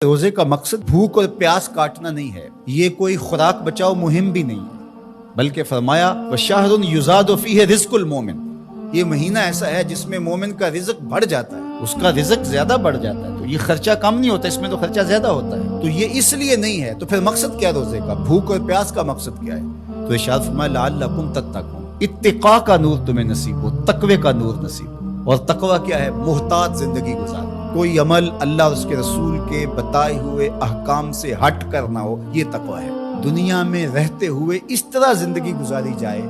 روزے کا مقصد بھوک اور پیاس کاٹنا نہیں ہے، یہ کوئی خوراک بچاؤ مہم بھی نہیں ہے، بلکہ فرمایا وَشَهْرٌ يُزَادُ فِيهِ رِزْقُ الْمُؤْمِنِ، یہ مہینہ ایسا ہے جس میں مومن کا رزق بڑھ جاتا ہے، اس کا رزق زیادہ بڑھ جاتا ہے، تو یہ خرچہ کم نہیں ہوتا، اس میں تو خرچہ زیادہ ہوتا ہے، تو یہ اس لیے نہیں ہے۔ تو پھر مقصد کیا روزے کا؟ بھوک اور پیاس کا مقصد کیا ہے؟ تو ارشاد فرمایا لعلکم تتقون، اتقاء کا نور تمہیں نصیب ہو، تقوی کا نور نصیب ہو۔ اور تقوی کیا ہے؟ محتاط زندگی گزارنا، کوئی عمل اللہ اور اس کے رسول کے بتائے ہوئے احکام سے ہٹ کر نہ ہو، یہ تقوی ہے۔ دنیا میں رہتے ہوئے اس طرح زندگی گزاری جائے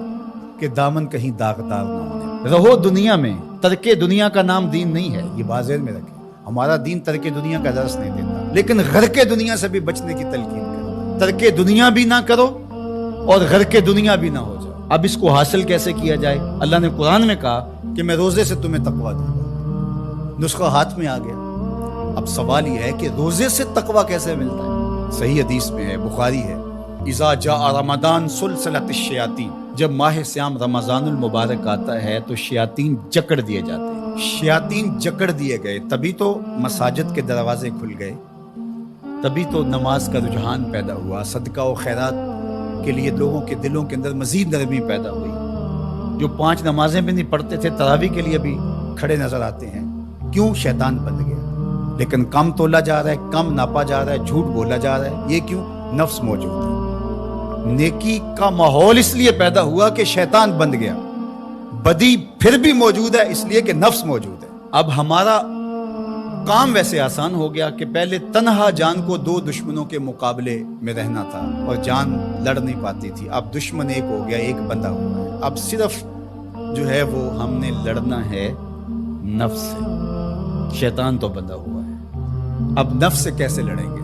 کہ دامن کہیں داغدار نہ ہونے۔ رہو دنیا میں، ترک دنیا کا نام دین نہیں ہے، یہ بازیر میں رکھے۔ ہمارا دین ترک دنیا کا درس نہیں دیتا، لیکن گھر کے دنیا سے بھی بچنے کی تلقین کرو۔ ترک دنیا بھی نہ کرو اور گھر کے دنیا بھی نہ ہو جاؤ۔ اب اس کو حاصل کیسے کیا جائے؟ اللہ نے قرآن میں کہا کہ میں روزے سے تمہیں تقوی دوں گا، نسخہ ہاتھ میں آ گیا۔ اب سوال یہ ہے کہ روزے سے تقوی کیسے ملتا ہے؟ صحیح حدیث میں ہے، بخاری ہے، اذا جاء رمضان سلسلت الشیاطین، جب ماہ سیام رمضان المبارک آتا ہے تو شیاطین جکڑ دیے جاتے ہیں۔ شیاطین جکڑ دیے گئے، تبھی تو مساجد کے دروازے کھل گئے، تبھی تو نماز کا رجحان پیدا ہوا، صدقہ و خیرات کے لیے لوگوں کے دلوں کے اندر مزید نرمی پیدا ہوئی۔ جو 5 نمازیں بھی نہیں پڑھتے تھے تراویح کے لیے بھی کھڑے نظر آتے ہیں۔ کیوں؟ شیطان بن گیا، لیکن کم تولا جا رہا ہے، کم ناپا جا رہا ہے، جھوٹ بولا جا رہا ہے۔ یہ کیوں؟ نفس موجود ہے۔ نیکی کا ماحول اس لیے پیدا ہوا کہ شیطان بند گیا، بدی پھر بھی موجود ہے اس لیے کہ نفس موجود ہے۔ اب ہمارا کام ویسے آسان ہو گیا کہ پہلے تنہا جان کو 2 دشمنوں کے مقابلے میں رہنا تھا اور جان لڑ نہیں پاتی تھی، اب دشمن ایک ہو گیا، ایک بندہ ہوا ہے۔ اب صرف جو ہے وہ ہم نے لڑنا ہے نفس سے، شیطان تو بندہ ہوا ہے۔ اب نفس سے کیسے لڑیں گے؟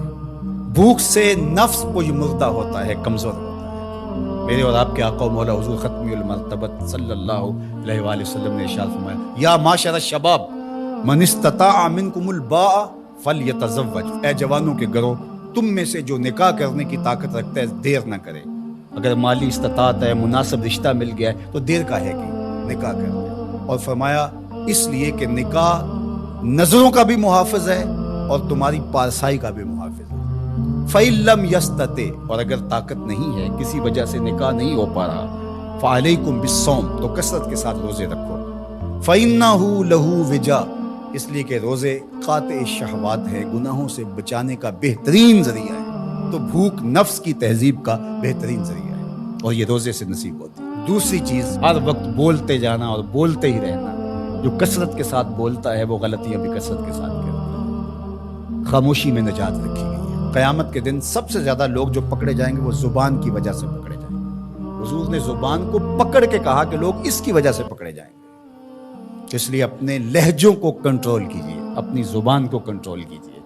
بھوک سے نفس پج مردہ ہوتا ہے، کمزور ہوتا ہے۔ میرے اور آپ کے آقا و مولا حضور ختمی المرتبت صلی اللہ علیہ وآلہ وسلم نے ارشاد فرمایا یا معاشر الشباب من استطاع منکم الباء فلیتزوج، اے جوانوں کے گروہ، تم میں سے جو نکاح کرنے کی طاقت رکھتا ہے دیر نہ کرے۔ اگر مالی استطاعت ہے، مناسب رشتہ مل گیا ہے تو دیر کا ہے کہ نکاح کر لے۔ اور فرمایا اس لیے کہ نکاح نظروں کا بھی محافظ ہے اور تمہاری پارسائی کا بھی محافظ ہے۔ فَإِن لَّمْ يَسْتَطِعْ، اور اگر طاقت نہیں ہے، کسی وجہ سے نکاح نہیں ہو پا رہا، فَعَلَيْكُمْ بِالصَّوْمِ، تو کثرت کے ساتھ روزے رکھو۔ فَإِنَّهُ لَهُ وِجَاء، اس لیے کہ روزے قاطع شہوات ہے، گناہوں سے بچانے کا بہترین ذریعہ ہے۔ تو بھوک نفس کی تہذیب کا بہترین ذریعہ ہے اور یہ روزے سے نصیب ہوتی ہے۔ دوسری چیز، ہر وقت بولتے جانا اور بولتے ہی رہنا۔ جو کثرت کے ساتھ بولتا ہے وہ غلطیاں بھی کثرت کے ساتھ کرتا ہے۔ خاموشی میں نجات رکھی گئی ہے۔ قیامت کے دن سب سے زیادہ لوگ جو پکڑے جائیں گے وہ زبان کی وجہ سے پکڑے جائیں گے۔ حضور نے زبان کو پکڑ کے کہا کہ لوگ اس کی وجہ سے پکڑے جائیں گے، اس لیے اپنے لہجوں کو کنٹرول کیجیے، اپنی زبان کو کنٹرول کیجیے۔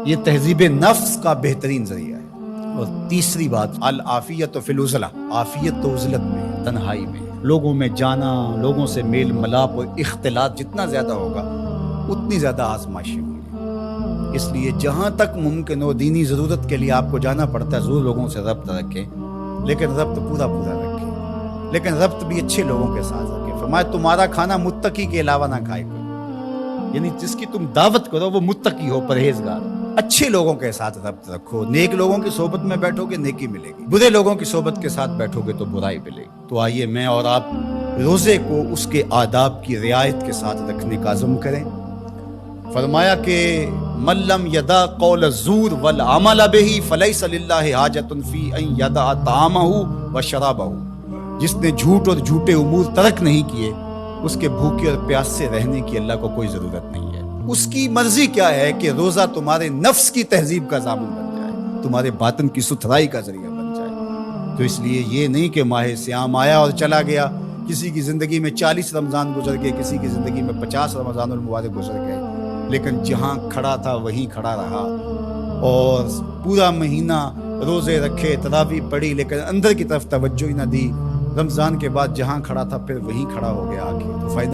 یہ تہذیب نفس کا بہترین ذریعہ ہے۔ اور تیسری بات، العافیت فی العزلہ، عافیت تو عزلت میں، تنہائی میں۔ لوگوں میں جانا، لوگوں سے میل ملاپ اور اختلاط جتنا زیادہ ہوگا اتنی زیادہ آزمائشیں ہوں گی۔ اس لیے جہاں تک ممکن ہو دینی ضرورت کے لیے آپ کو جانا پڑتا ہے، ضرور لوگوں سے ربط رکھیں، لیکن ربط پورا رکھیں، لیکن ربط بھی اچھے لوگوں کے ساتھ رکھیں۔ فرمایا تمہارا کھانا متقی کے علاوہ نہ کھائے کوئی، یعنی جس کی تم دعوت کرو وہ متقی ہو، پرہیزگار ہو۔ اچھے لوگوں کے ساتھ ربط رکھو، نیک لوگوں کی صحبت میں بیٹھو گے نیکی ملے گی، برے لوگوں کی صحبت کے ساتھ بیٹھو گے تو برائی ملے گی۔ تو آئیے میں اور آپ روزے کو اس کے آداب کی رعایت کے ساتھ رکھنے کا عزم کریں۔ فرمایا کہ من لم یدع قول الزور والعمل به فلیس للہ حاجۃ فی ان یدع طعامہ وشرابہ، جس نے جھوٹ اور جھوٹے امور ترک نہیں کیے، اس کے بھوکے اور پیاس سے رہنے کی اللہ کو کوئی ضرورت نہیں ہے۔ اس کی مرضی کیا ہے کہ روزہ تمہارے نفس کی تہذیب کا ضامن بن جائے، تمہارے باطن کی ستھرائی کا ذریعہ بن جائے۔ تو اس لیے یہ نہیں کہ ماہ سیام آیا اور چلا گیا، کسی کی زندگی میں 40 رمضان گزر گئے، کسی کی زندگی میں 50 رمضان المبارک گزر گئے، لیکن جہاں کھڑا تھا وہیں کھڑا رہا اور پورا مہینہ روزے رکھے، تراویح پڑھی، لیکن اندر کی طرف توجہ ہی نہ دی۔ رمضان کے بعد جہاں کھڑا تھا پھر وہیں کھڑا ہو گیا آ کے، تو فائدہ